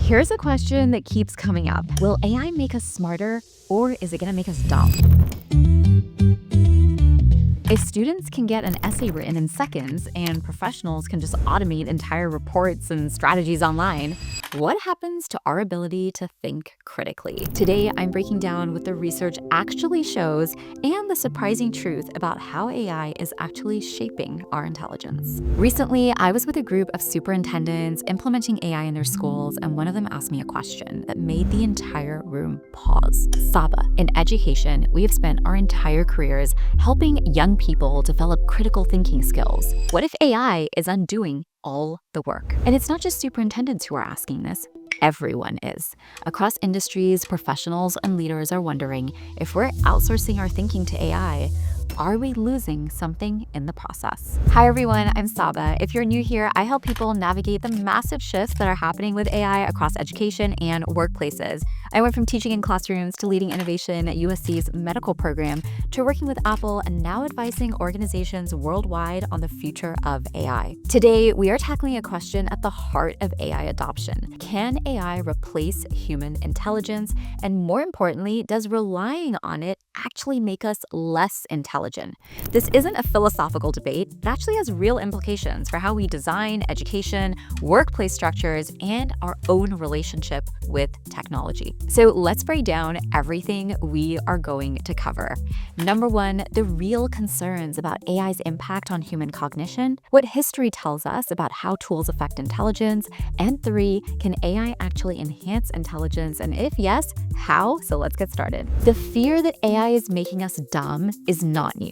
Here's a question that keeps coming up. Will AI make us smarter, or is it gonna make us dumb? If students can get an essay written in seconds and professionals can just automate entire reports and strategies online, what happens to our ability to think critically? Today, I'm breaking down what the research actually shows and the surprising truth about how AI is actually shaping our intelligence. Recently, I was with a group of superintendents implementing AI in their schools, and one of them asked me a question that made the entire room pause. Sabba, in education, we have spent our entire careers helping young people develop critical thinking skills. What if AI is undoing all the work? And it's not just superintendents who are asking this. Everyone is. Across industries, professionals and leaders are wondering, if we're outsourcing our thinking to AI, are we losing something in the process? Hi everyone, I'm Sabba. If you're new here, I help people navigate the massive shifts that are happening with AI across education and workplaces. I went from teaching in classrooms to leading innovation at USC's medical program to working with Apple and now advising organizations worldwide on the future of AI. Today, we are tackling a question at the heart of AI adoption. Can AI replace human intelligence? And more importantly, does relying on it actually make us less intelligent? This isn't a philosophical debate. It actually has real implications for how we design education, workplace structures, and our own relationship with technology. So let's break down everything we are going to cover. Number one, the real concerns about AI's impact on human cognition, what history tells us about how tools affect intelligence, and three, can AI actually enhance intelligence? And if yes, how? So let's get started. The fear that AI is making us dumb is not new.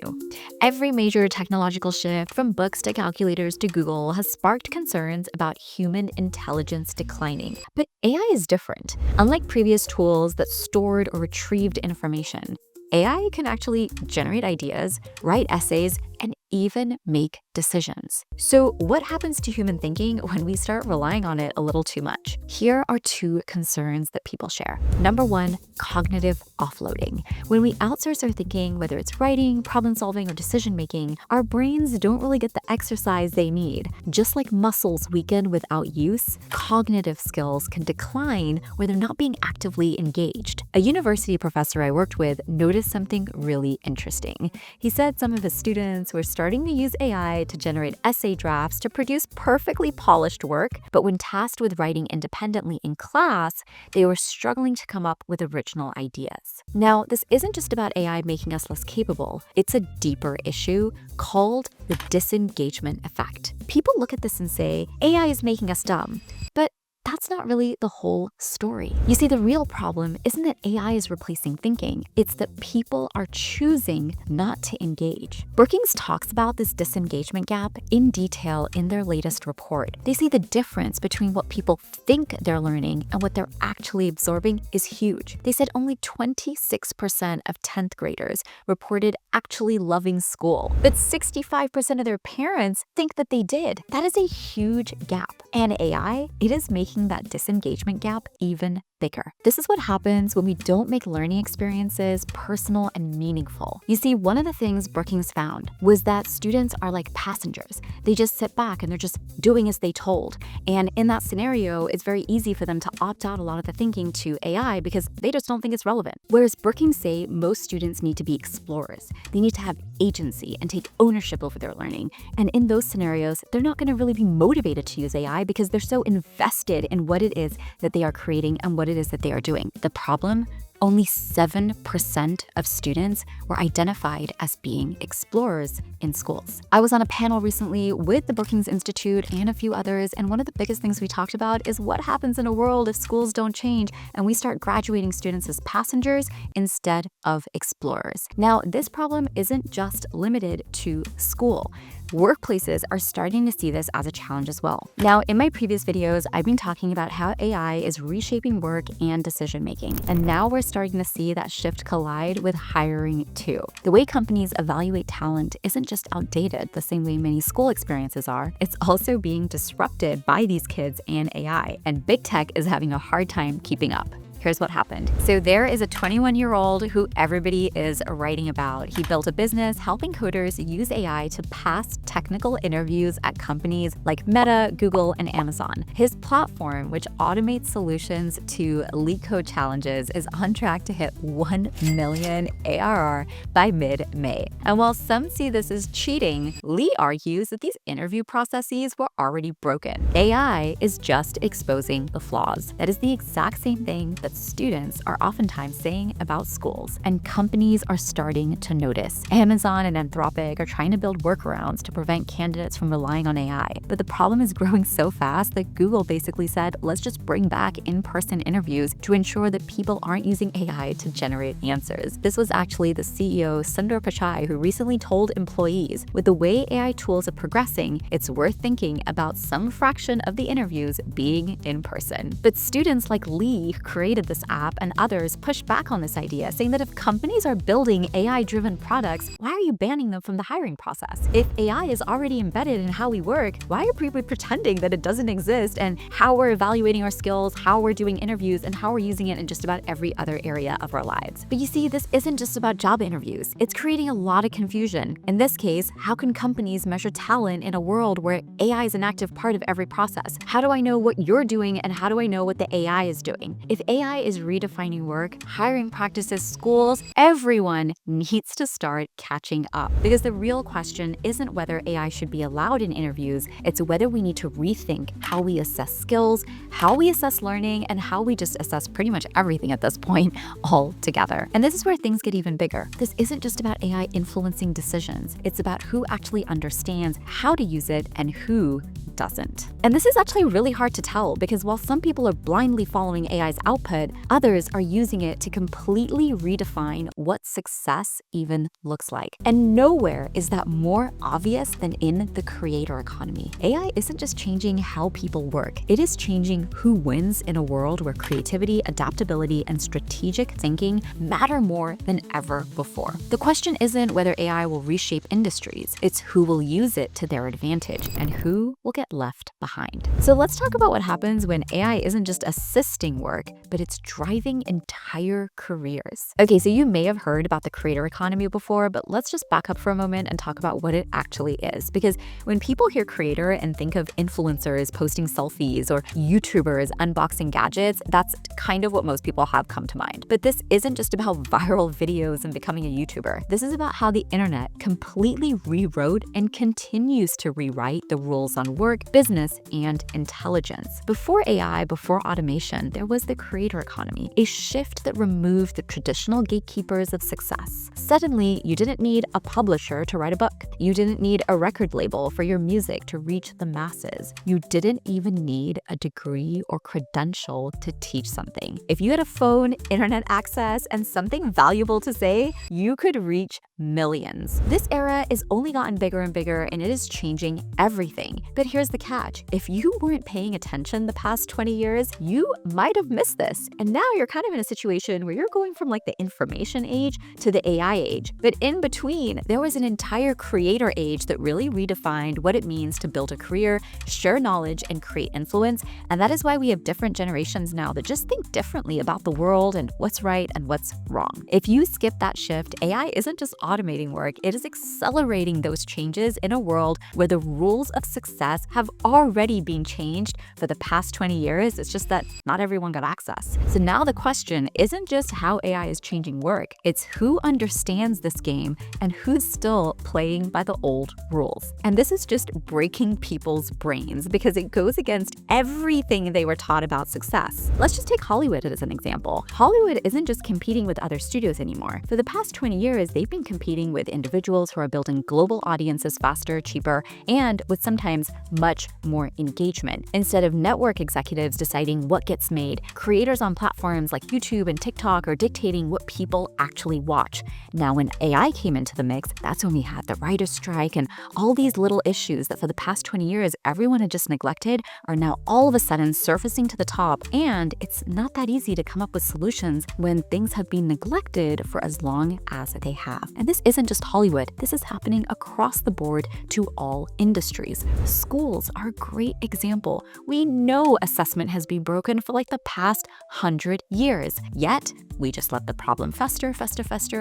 Every major technological shift, from books to calculators to Google, has sparked concerns about human intelligence declining. But AI is different. Unlike previous tools that stored or retrieved information, AI can actually generate ideas, write essays, and even make decisions. So what happens to human thinking when we start relying on it a little too much? Here are two concerns that people share. Number one, cognitive offloading. When we outsource our thinking, whether it's writing, problem solving, or decision making, our brains don't really get the exercise they need. Just like muscles weaken without use, cognitive skills can decline when they're not being actively engaged. A university professor I worked with noticed something really interesting. He said some of his students were starting to use AI to generate essay drafts to produce perfectly polished work, but when tasked with writing independently in class, they were struggling to come up with original ideas. Now, this isn't just about AI making us less capable. It's a deeper issue called the disengagement effect. People look at this and say, AI is making us dumb, but that's not really the whole story. You see, the real problem isn't that AI is replacing thinking, it's that people are choosing not to engage. Brookings talks about this disengagement gap in detail in their latest report. They say the difference between what people think they're learning and what they're actually absorbing is huge. They said only 26% of 10th graders reported actually loving school, but 65% of their parents think that they did. That is a huge gap. And AI, it is making that disengagement gap even bigger. This is what happens when we don't make learning experiences personal and meaningful. You see, one of the things Brookings found was that students are like passengers. They just sit back and they're just doing as they told. And in that scenario, it's very easy for them to opt out a lot of the thinking to AI because they just don't think it's relevant. Whereas Brookings say most students need to be explorers. They need to have agency and take ownership over their learning. And in those scenarios, they're not going to really be motivated to use AI because they're so invested in what it is that they are creating and what it is that they are doing. The problem? Only 7% of students were identified as being explorers in schools. I was on a panel recently with the Brookings Institute and a few others, and one of the biggest things we talked about is what happens in a world if schools don't change and we start graduating students as passengers instead of explorers. Now, this problem isn't just limited to school. Workplaces are starting to see this as a challenge as well. Now, in my previous videos, I've been talking about how AI is reshaping work and decision making, and now we're starting to see that shift collide with hiring too. The way companies evaluate talent isn't just outdated the same way many school experiences are, it's also being disrupted by these kids and AI, and big tech is having a hard time keeping up. Here's what happened. So there is a 21-year-old who everybody is writing about. He built a business helping coders use AI to pass technical interviews at companies like Meta, Google, and Amazon. His platform, which automates solutions to leak code challenges, is on track to hit 1 million ARR by mid-May. And while some see this as cheating, Lee argues that these interview processes were already broken. AI is just exposing the flaws. That is the exact same thing that students are oftentimes saying about schools, and companies are starting to notice. Amazon and Anthropic are trying to build workarounds to prevent candidates from relying on AI, but the problem is growing so fast that Google basically said, let's just bring back in-person interviews to ensure that people aren't using AI to generate answers. This was actually the CEO, Sundar Pichai, who recently told employees, with the way AI tools are progressing, it's worth thinking about some fraction of the interviews being in person. But students like Lee, who created this app, and others pushed back on this idea, saying that if companies are building AI-driven products, why are you banning them from the hiring process? If AI is already embedded in how we work, why are people pretending that it doesn't exist, and how we're evaluating our skills, how we're doing interviews, and how we're using it in just about every other area of our lives? But you see, this isn't just about job interviews. It's creating a lot of confusion. In this case, how can companies measure talent in a world where AI is an active part of every process? How do I know what you're doing, and how do I know what the AI is doing? If AI is redefining work, hiring practices, schools, everyone needs to start catching up. Because the real question isn't whether AI should be allowed in interviews, it's whether we need to rethink how we assess skills, how we assess learning, and how we just assess pretty much everything at this point all together. And this is where things get even bigger. This isn't just about AI influencing decisions. It's about who actually understands how to use it and who doesn't. And this is actually really hard to tell, because while some people are blindly following AI's output, others are using it to completely redefine what success even looks like. And nowhere is that more obvious than in the creator economy. AI isn't just changing how people work, it is changing who wins in a world where creativity, adaptability, and strategic thinking matter more than ever before. The question isn't whether AI will reshape industries, it's who will use it to their advantage and who will get left behind. So let's talk about what happens when AI isn't just assisting work, but it's driving entire careers. Okay, so you may have heard about the creator economy before, but let's just back up for a moment and talk about what it actually is. Because when people hear creator and think of influencers posting selfies or YouTubers unboxing gadgets, that's kind of what most people have come to mind. But this isn't just about viral videos and becoming a YouTuber. This is about how the internet completely rewrote and continues to rewrite the rules on work, business, and intelligence. Before AI, before automation, there was the creator economy, a shift that removed the traditional gatekeepers of success. Suddenly, you didn't need a publisher to write a book. You didn't need a record label for your music to reach the masses. You didn't even need a degree or credential to teach something. If you had a phone, internet access, and something valuable to say, you could reach millions. This era has only gotten bigger and bigger, and it is changing everything. But here's the catch. If you weren't paying attention the past 20 years, you might have missed this. And now you're kind of in a situation where you're going from like the information age to the AI age. But in between, there was an entire creator age that really redefined what it means to build a career, share knowledge, and create influence. And that is why we have different generations now that just think differently about the world and what's right and what's wrong. If you skip that shift, AI isn't just automating work, it is accelerating those changes in a world where the rules of success have already been changed for the past 20 years. It's just that not everyone got access. So now the question isn't just how AI is changing work, it's who understands this game and who's still playing by the old rules. And this is just breaking people's brains because it goes against everything they were taught about success. Let's just take Hollywood as an example. Hollywood isn't just competing with other studios anymore. For the past 20 years, they've been competing with individuals who are building global audiences faster, cheaper, and with sometimes much more engagement. Instead of network executives deciding what gets made, creators on platforms like YouTube and TikTok are dictating what people actually watch. Now, when AI came into the mix, that's when we had the writer's strike and all these little issues that for the past 20 years everyone had just neglected are now all of a sudden surfacing to the top. And it's not that easy to come up with solutions when things have been neglected for as long as they have. And And this isn't just Hollywood. This is happening across the board to all industries. Schools are a great example. We know assessment has been broken for like the past 100 years. Yet, we just let the problem fester,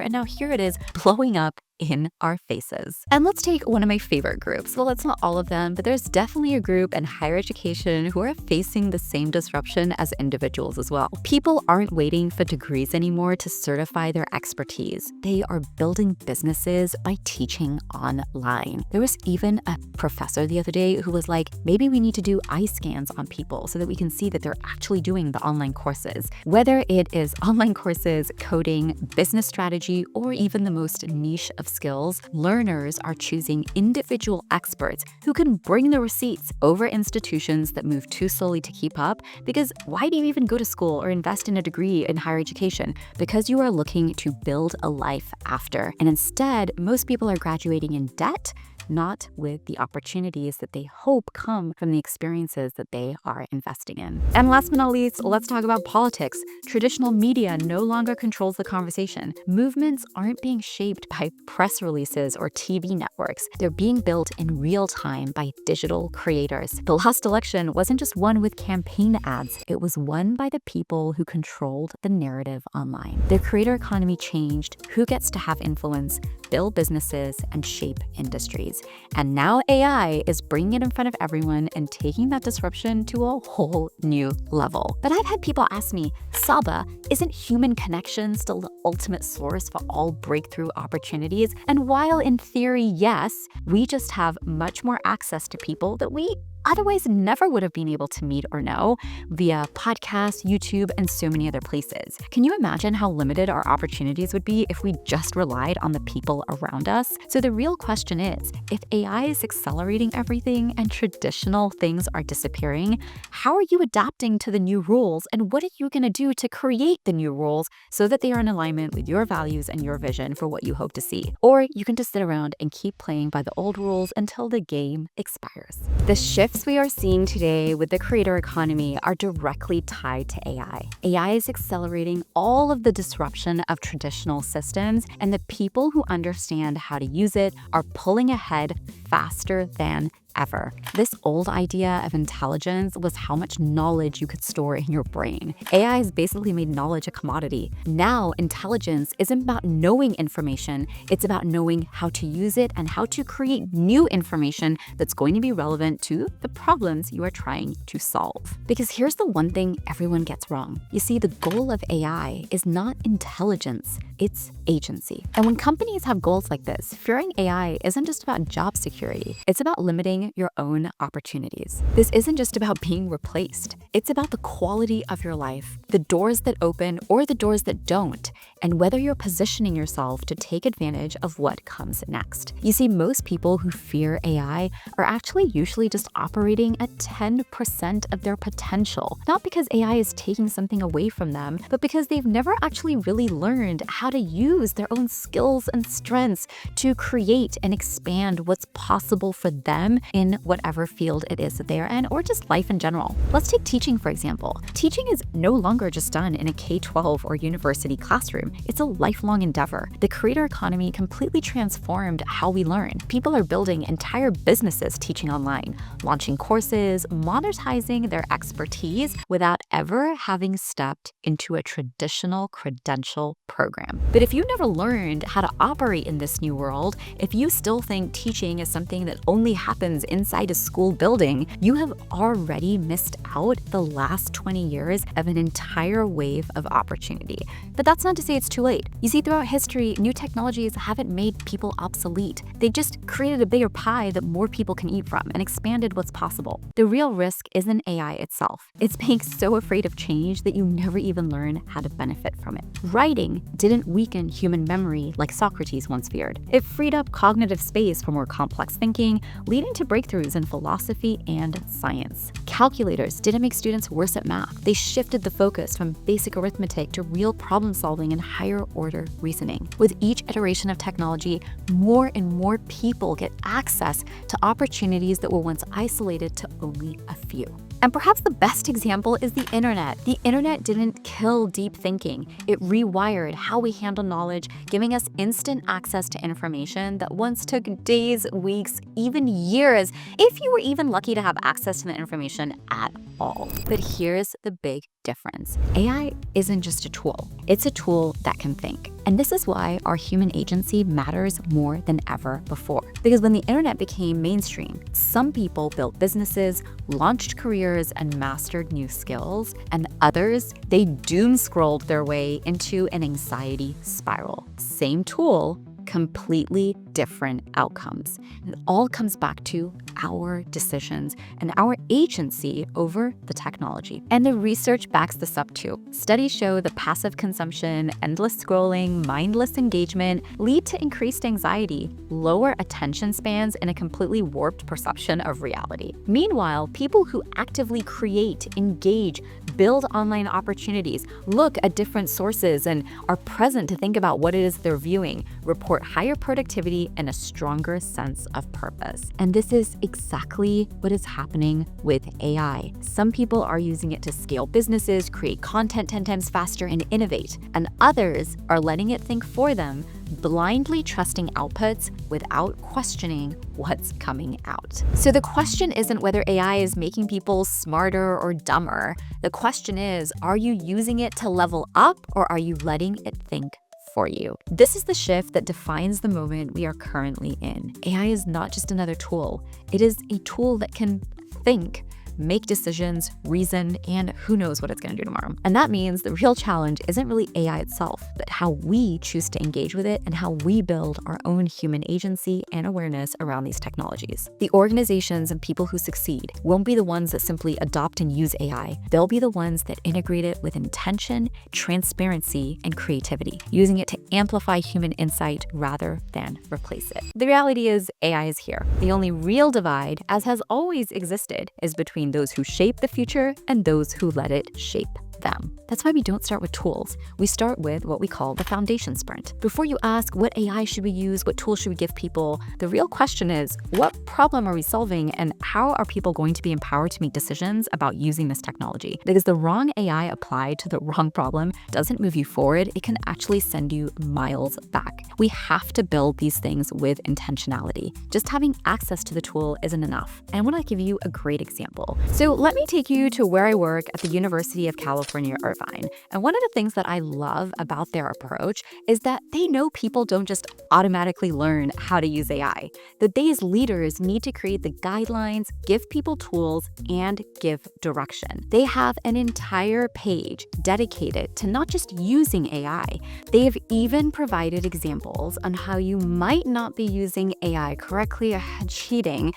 and now here it is blowing up in our faces. And let's take one of my favorite groups. Well, it's not all of them, but there's definitely a group in higher education who are facing the same disruption as individuals as well. People aren't waiting for degrees anymore to certify their expertise. They are building businesses by teaching online. There was even a professor the other day who was like, maybe we need to do eye scans on people so that we can see that they're actually doing the online courses. Whether it is online courses, coding, business strategy, or even the most niche of skills, learners are choosing individual experts who can bring the receipts over institutions that move too slowly to keep up. Because why do you even go to school or invest in a degree in higher education? Because you are looking to build a life after. And instead, most people are graduating in debt, not with the opportunities that they hope come from the experiences that they are investing in. And last but not least, let's talk about politics. Traditional media no longer controls the conversation. Movements aren't being shaped by press releases or TV networks. They're being built in real time by digital creators. The last election wasn't just won with campaign ads. It was won by the people who controlled the narrative online. The creator economy changed who gets to have influence, build businesses, and shape industries. And now AI is bringing it in front of everyone and taking that disruption to a whole new level. But I've had people ask me, Sabba, isn't human connection still the ultimate source for all breakthrough opportunities? And while in theory, yes, we just have much more access to people that we otherwise never would have been able to meet or know via podcasts, YouTube, and so many other places. Can you imagine how limited our opportunities would be if we just relied on the people around us? So the real question is, if AI is accelerating everything and traditional things are disappearing, how are you adapting to the new rules, and what are you going to do to create the new rules so that they are in alignment with your values and your vision for what you hope to see? Or you can just sit around and keep playing by the old rules until the game expires. The shifts we are seeing today with the creator economy are directly tied to AI. AI is accelerating all of the disruption of traditional systems, and the people who understand how to use it are pulling ahead faster than ever. This old idea of intelligence was how much knowledge you could store in your brain. AI has basically made knowledge a commodity. Now, intelligence isn't about knowing information, it's about knowing how to use it and how to create new information that's going to be relevant to the problems you are trying to solve. Because here's the one thing everyone gets wrong. You see, the goal of AI is not intelligence, it's agency. And when companies have goals like this, fearing AI isn't just about job security, it's about limiting your own opportunities. This isn't just about being replaced. It's about the quality of your life, the doors that open or the doors that don't, and whether you're positioning yourself to take advantage of what comes next. You see, most people who fear AI are actually usually just operating at 10% of their potential, not because AI is taking something away from them, but because they've never actually really learned how to use their own skills and strengths to create and expand what's possible for them in whatever field it is that they are in, or just life in general. Let's take teaching, for example. Teaching is no longer just done in a K-12 or university classroom. It's a lifelong endeavor. The creator economy completely transformed how we learn. People are building entire businesses teaching online, launching courses, monetizing their expertise without ever having stepped into a traditional credential program. But if you never learned how to operate in this new world, if you still think teaching is something that only happens inside a school building, you have already missed out the last 20 years of an entire wave of opportunity. But that's not to say it's too late. You see, throughout history, new technologies haven't made people obsolete. They just created a bigger pie that more people can eat from and expanded what's possible. The real risk isn't AI itself. It's being so afraid of change that you never even learn how to benefit from it. Writing didn't weaken human memory like Socrates once feared. It freed up cognitive space for more complex thinking, leading to breakthroughs in philosophy and science. Calculators didn't make students worse at math. They shifted the focus from basic arithmetic to real problem solving and higher order reasoning. With each iteration of technology, more and more people get access to opportunities that were once isolated to only a few. And perhaps the best example is the internet. The internet didn't kill deep thinking. It rewired how we handle knowledge, giving us instant access to information that once took days, weeks, even years, if you were even lucky to have access to the information at all. But here's the big difference. AI isn't just a tool. It's a tool that can think. And this is why our human agency matters more than ever before. Because when the internet became mainstream, some people built businesses, launched careers, and mastered new skills, and others, they doom scrolled their way into an anxiety spiral. Same tool, completely different outcomes. It all comes back to our decisions and our agency over the technology. And the research backs this up too. Studies show that passive consumption, endless scrolling, mindless engagement lead to increased anxiety, lower attention spans, and a completely warped perception of reality. Meanwhile, people who actively create, engage, build online opportunities, look at different sources, and are present to think about what it is they're viewing, report higher productivity and a stronger sense of purpose. And this is exactly what is happening with AI. Some people are using it to scale businesses, create content 10 times faster, and innovate. And others are letting it think for them, blindly trusting outputs without questioning what's coming out. So the question isn't whether AI is making people smarter or dumber. The question is, are you using it to level up, or are you letting it think for you? This is the shift that defines the moment we are currently in. AI is not just another tool. It is a tool that can think, make decisions, reason, and who knows what it's going to do tomorrow. And that means the real challenge isn't really AI itself, but how we choose to engage with it and how we build our own human agency and awareness around these technologies. The organizations and people who succeed won't be the ones that simply adopt and use AI. They'll be the ones that integrate it with intention, transparency, and creativity, using it to amplify human insight rather than replace it. The reality is AI is here. The only real divide, as has always existed, is between those who shape the future and those who let it shape them. That's why we don't start with tools. We start with what we call the foundation sprint. Before you ask what AI should we use, what tools should we give people, the real question is, what problem are we solving and how are people going to be empowered to make decisions about using this technology? Because the wrong AI applied to the wrong problem doesn't move you forward, it can actually send you miles back. We have to build these things with intentionality. Just having access to the tool isn't enough. And I want to give you a great example. So let me take you to where I work at the University of California, Irvine. And one of the things that I love about their approach is that they know people don't just automatically learn how to use AI. That they as leaders need to create the guidelines, give people tools, and give direction. They have an entire page dedicated to not just using AI. They have even provided examples on how you might not be using AI correctly or cheating.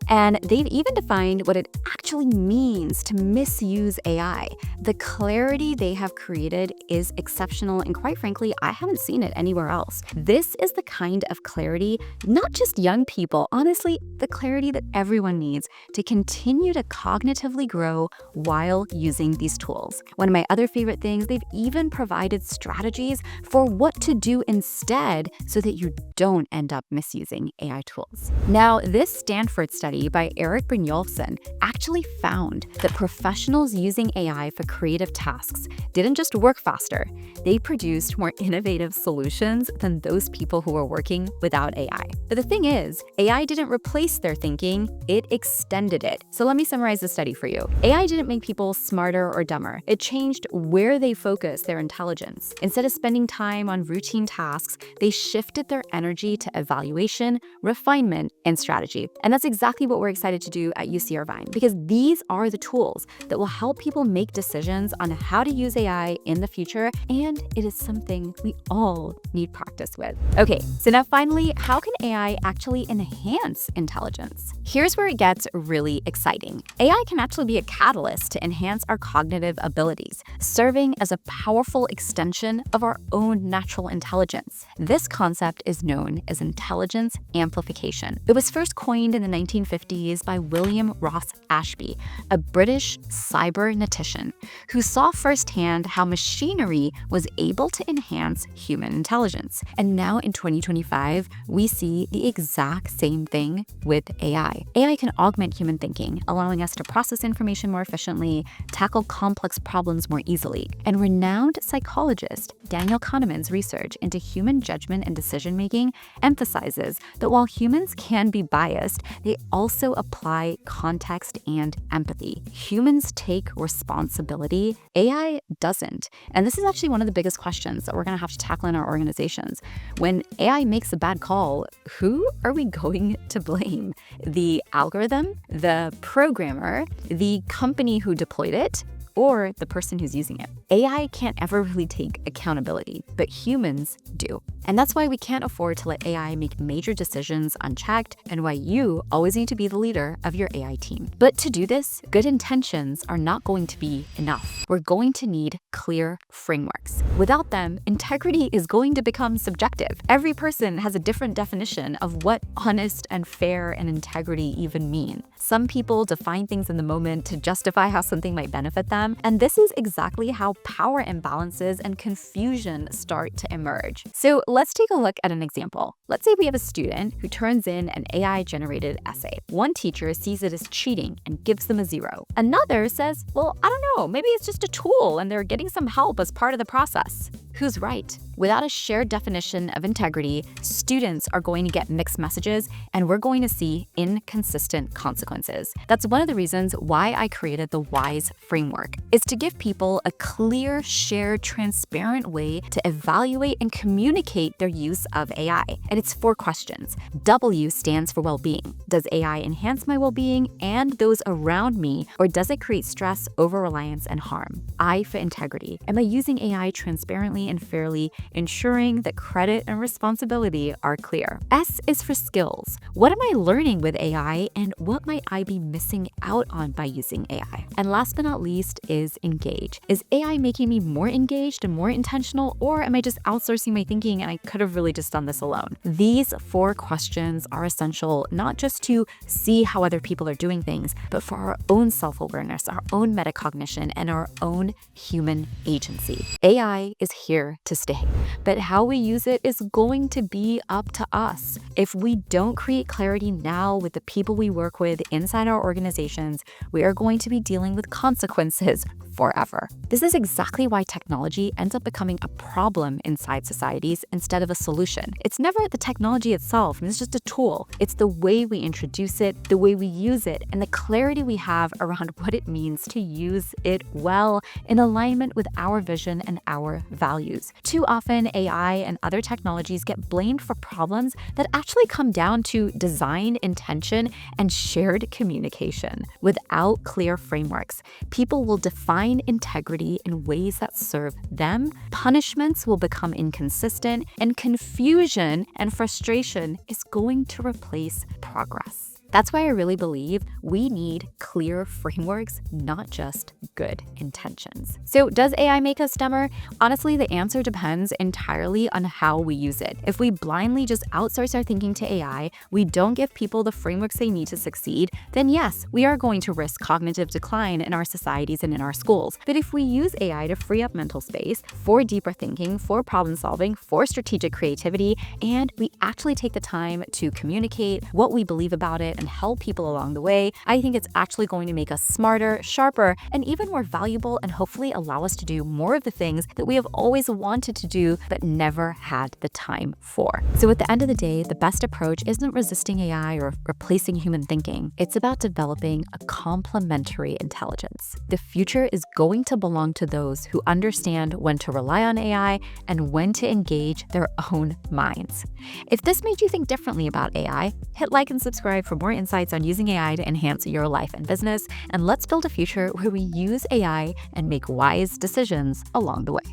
And they've even defined what it actually means to misuse AI. The clarity they have created is exceptional, and quite frankly, I haven't seen it anywhere else. This is the kind of clarity, not just young people, honestly, the clarity that everyone needs to continue to cognitively grow while using these tools. One of my other favorite things, they've even provided strategies for what to do instead so that you don't end up misusing AI tools. Now, this Stanford study by Eric Brynjolfsson actually found that professionals using AI for creative tasks didn't just work faster, they produced more innovative solutions than those people who were working without AI. But the thing is, AI didn't replace their thinking, it extended it. So let me summarize the study for you. AI didn't make people smarter or dumber. It changed where they focus their intelligence. Instead of spending time on routine tasks, they shifted their energy to evaluation, refinement, and strategy. And that's exactly what we're excited to do at UC Irvine, because these are the tools that will help people make decisions on how to use AI in the future, and it is something we all need practice with. Okay, so now finally, how can AI actually enhance intelligence? Here's where it gets really exciting. AI can actually be a catalyst to enhance our cognitive abilities, serving as a powerful extension of our own natural intelligence. This concept is known as intelligence amplification. It was first coined in the 1950s by William Ross Ashby, a British cybernetician who saw firsthand how machinery was able to enhance human intelligence. And now in 2025, we see the exact same thing with AI. AI can augment human thinking, allowing us to process information more efficiently, tackle complex problems more easily. And renowned psychologist Daniel Kahneman's research into human judgment and decision-making emphasizes that while humans can be biased, they also apply context and empathy. Humans take responsibility, AI doesn't. And this is actually one of the biggest questions that we're going to have to tackle in our organizations. When AI makes a bad call, who are we going to blame? The algorithm, the programmer, the company who deployed it, or the person who's using it? AI can't ever really take accountability, but humans do. And that's why we can't afford to let AI make major decisions unchecked, and why you always need to be the leader of your AI team. But to do this, good intentions are not going to be enough. We're going to need clear frameworks. Without them, integrity is going to become subjective. Every person has a different definition of what honest and fair and integrity even mean. Some people define things in the moment to justify how something might benefit them, and this is exactly how power imbalances and confusion start to emerge. So let's take a look at an example. Let's say we have a student who turns in an AI-generated essay. One teacher sees it as cheating and gives them a 0. Another says, well, I don't know, maybe it's just a tool and they're getting some help as part of the process. Who's right? Without a shared definition of integrity, students are going to get mixed messages, and we're going to see inconsistent consequences. That's one of the reasons why I created the WISE framework, is to give people a clear, shared, transparent way to evaluate and communicate their use of AI. And it's 4 questions. W stands for well-being. Does AI enhance my well-being and those around me, or does it create stress, over-reliance, and harm? I for integrity. Am I using AI transparently and fairly, ensuring that credit and responsibility are clear? S is for skills. What am I learning with AI, and what might I be missing out on by using AI? And last but not least is engage. Is AI making me more engaged and more intentional, or am I just outsourcing my thinking and I could have really just done this alone? These 4 questions are essential not just to see how other people are doing things, but for our own self-awareness, our own metacognition, and our own human agency. AI is here to stay, but how we use it is going to be up to us. If we don't create clarity now with the people we work with inside our organizations, we are going to be dealing with consequences forever. This is exactly why technology ends up becoming a problem inside societies instead of a solution. It's never the technology itself, it's just a tool. It's the way we introduce it, the way we use it, and the clarity we have around what it means to use it well in alignment with our vision and our values. Too often, AI and other technologies get blamed for problems that actually come down to design, intention, and shared communication. Without clear frameworks, people will define integrity in ways that serve them, punishments will become inconsistent, and confusion and frustration is going to replace progress. That's why I really believe we need clear frameworks, not just good intentions. So does AI make us dumber? Honestly, the answer depends entirely on how we use it. If we blindly just outsource our thinking to AI, we don't give people the frameworks they need to succeed, then yes, we are going to risk cognitive decline in our societies and in our schools. But if we use AI to free up mental space for deeper thinking, for problem solving, for strategic creativity, and we actually take the time to communicate what we believe about it and help people along the way, I think it's actually going to make us smarter, sharper, and even more valuable, and hopefully allow us to do more of the things that we have always wanted to do but never had the time for. So at the end of the day, the best approach isn't resisting AI or replacing human thinking. It's about developing a complementary intelligence. The future is going to belong to those who understand when to rely on AI and when to engage their own minds. If this made you think differently about AI, hit like and subscribe for more insights on using AI to enhance your life and business, and let's build a future where we use AI and make wise decisions along the way.